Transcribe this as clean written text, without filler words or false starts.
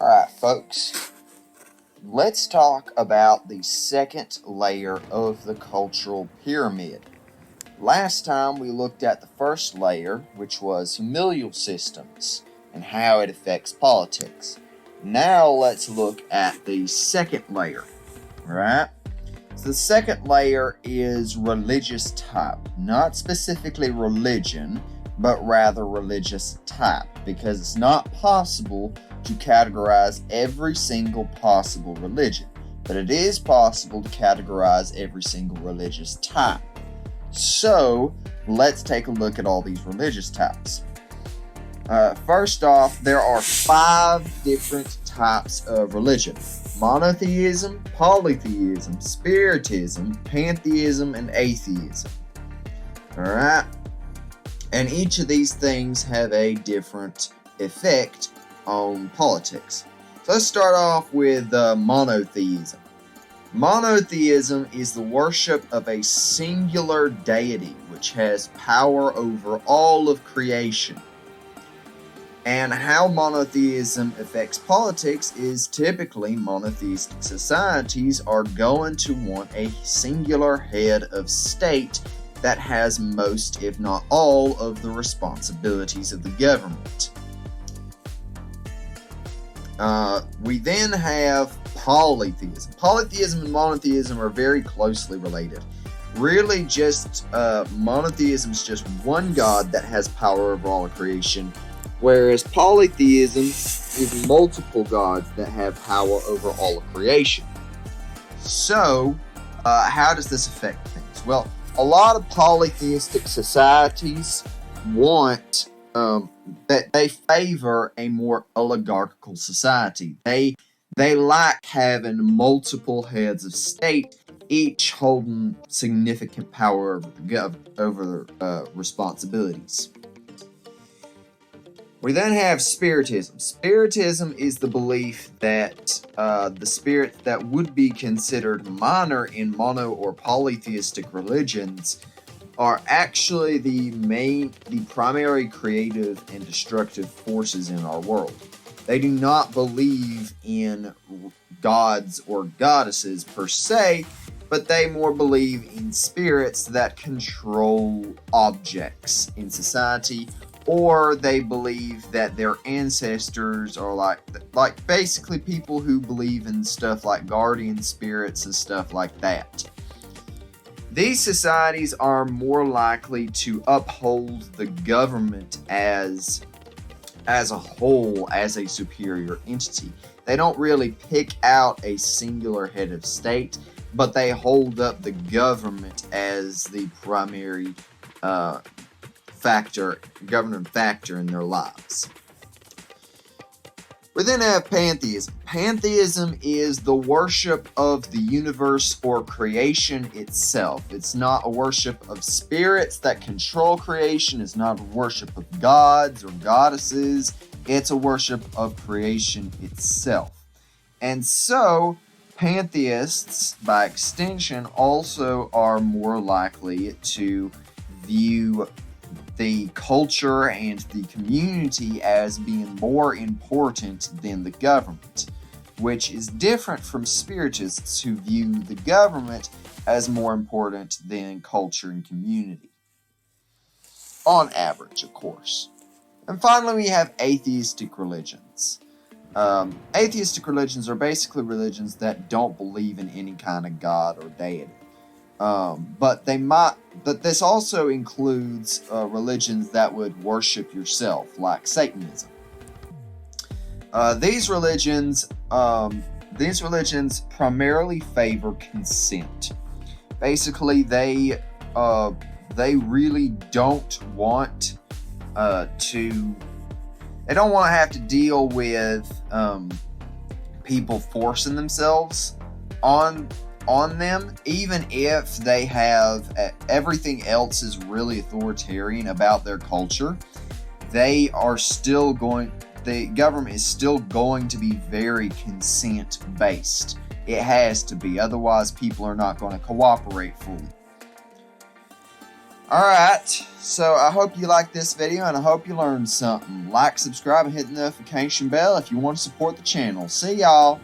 Alright, folks, let's talk about the second layer of the cultural pyramid. Last time we looked at the first layer, which was familial systems and how it affects politics. Now let's look at the second layer, right? So the second layer is religious type, not specifically religion, but rather religious type, because it's not possible to categorize every single possible religion, but it is possible to categorize every single religious type. So let's take a look at all these religious types. First off, there are 5 different types of religion: monotheism, polytheism, spiritism, pantheism, and atheism. Alright? And each of these things have a different effect on politics. So let's start off with monotheism. Monotheism is the worship of a singular deity which has power over all of creation. And how monotheism affects politics is typically monotheistic societies are going to want a singular head of state that has most, if not all, of the responsibilities of the government. We then have polytheism. Polytheism and monotheism are very closely related. Really, just monotheism is just one god that has power over all of creation, whereas polytheism is multiple gods that have power over all of creation. So, how does this affect things? Well, a lot of polytheistic societies want that they favor a more oligarchical society. They like having multiple heads of state, each holding significant power over their responsibilities. We then have spiritism. Spiritism is the belief that the spirits that would be considered minor in mono or polytheistic religions are actually the primary creative and destructive forces in our world. They do not believe in gods or goddesses per se, but they more believe in spirits that control objects in society, or they believe that their ancestors are like basically people who believe in stuff like guardian spirits and stuff like that. These societies are more likely to uphold the government as a whole, as a superior entity. They don't really pick out a singular head of state, but they hold up the government as the primary governing factor in their lives. We then have pantheism. Pantheism is the worship of the universe or creation itself. It's not a worship of spirits that control creation. It's not a worship of gods or goddesses. It's a worship of creation itself. And so, pantheists, by extension, also are more likely to view the culture and the community as being more important than the government, which is different from spiritists who view the government as more important than culture and community. On average, of course. And finally, we have atheistic religions. Atheistic religions are basically religions that don't believe in any kind of god or deity. But this also includes religions that would worship yourself, like Satanism. These religions primarily favor consent. Basically, they really don't want They don't want to have to deal with people forcing themselves on them, even if they have everything else is really authoritarian about their culture. The government is still going to be very consent based. It has to be, otherwise people are not going to cooperate fully. Alright, so I hope you liked this video and I hope you learned something. Like, subscribe, and hit the notification bell if you want to support the channel. See y'all!